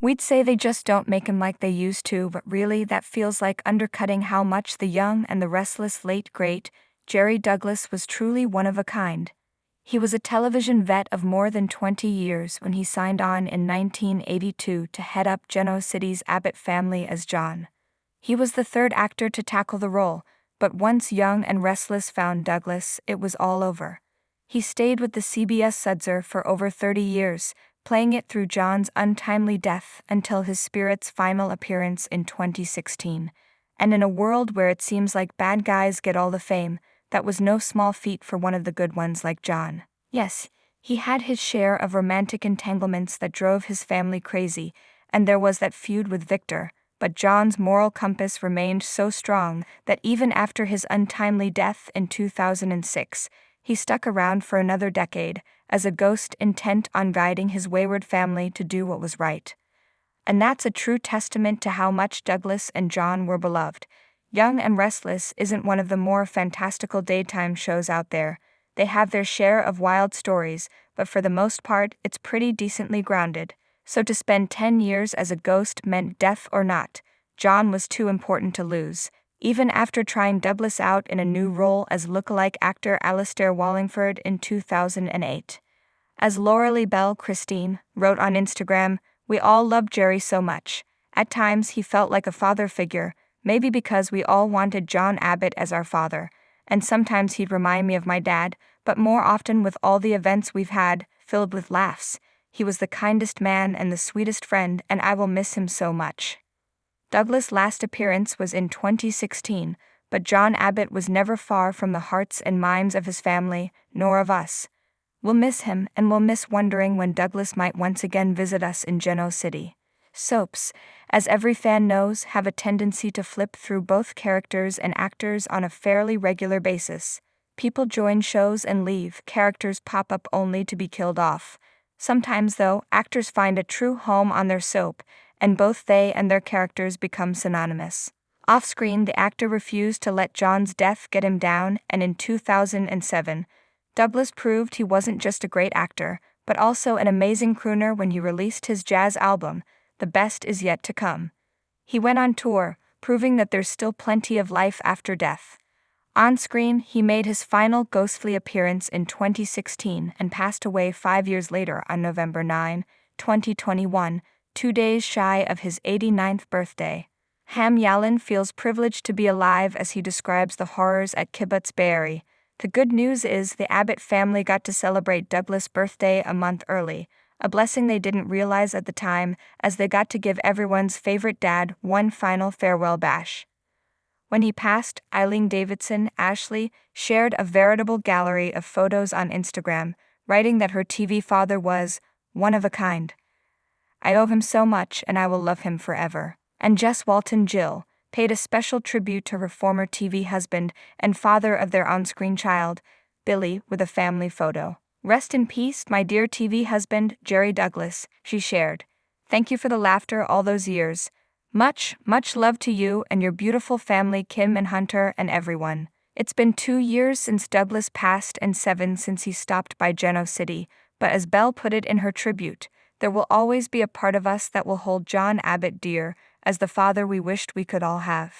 We'd say they just don't make him like they used to, but really that feels like undercutting how much the young and the restless late great Jerry Douglas was truly one of a kind. He was a television vet of more than 20 years when he signed on in 1982 to head up Geno City's Abbott family as John. He was the third actor to tackle the role, but once Young and Restless found Douglas, it was all over. He stayed with the CBS Sudzer for over 30 years, playing it through John's untimely death until his spirit's final appearance in 2016. And in a world where it seems like bad guys get all the fame, that was no small feat for one of the good ones like John. Yes, he had his share of romantic entanglements that drove his family crazy, and there was that feud with Victor, but John's moral compass remained so strong that even after his untimely death in 2006, he stuck around for another decade, as a ghost intent on guiding his wayward family to do what was right. And that's a true testament to how much Douglas and John were beloved. Young and Restless isn't one of the more fantastical daytime shows out there. They have their share of wild stories, but for the most part, it's pretty decently grounded. So to spend 10 years as a ghost meant death or not, John was too important to lose. Even after trying Douglas out in a new role as lookalike actor Alistair Wallingford in 2008. As Laura Lee Bell Christine wrote on Instagram, "We all loved Jerry so much. At times he felt like a father figure, maybe because we all wanted John Abbott as our father, and sometimes he'd remind me of my dad, but more often with all the events we've had, filled with laughs. He was the kindest man and the sweetest friend, and I will miss him so much." Douglas' last appearance was in 2016, but John Abbott was never far from the hearts and minds of his family, nor of us. We'll miss him, and we'll miss wondering when Douglas might once again visit us in Geno City. Soaps, as every fan knows, have a tendency to flip through both characters and actors on a fairly regular basis. People join shows and leave, characters pop up only to be killed off. Sometimes, though, actors find a true home on their soap, and both they and their characters become synonymous. Off-screen, the actor refused to let John's death get him down, and in 2007, Douglas proved he wasn't just a great actor, but also an amazing crooner when he released his jazz album, The Best Is Yet to Come. He went on tour, proving that there's still plenty of life after death. On screen, he made his final ghostly appearance in 2016 and passed away 5 years later on November 9, 2021, 2 days shy of his 89th birthday. Ham Yalin feels privileged to be alive as he describes the horrors at Kibbutz Be'eri. The good news is the Abbott family got to celebrate Douglas' birthday a month early, a blessing they didn't realize at the time, as they got to give everyone's favorite dad one final farewell bash. When he passed, Eileen Davidson, Ashley, shared a veritable gallery of photos on Instagram, writing that her TV father was one of a kind. "I owe him so much and I will love him forever." And Jess Walton Jill paid a special tribute to her former TV husband and father of their on-screen child, Billy, with a family photo. "Rest in peace, my dear TV husband, Jerry Douglas," she shared. "Thank you for the laughter all those years. Much, much love to you and your beautiful family, Kim and Hunter and everyone. It's been 2 years since Douglas passed and 7 since he stopped by Geno City, but as Belle put it in her tribute, there will always be a part of us that will hold John Abbott dear, as the father we wished we could all have."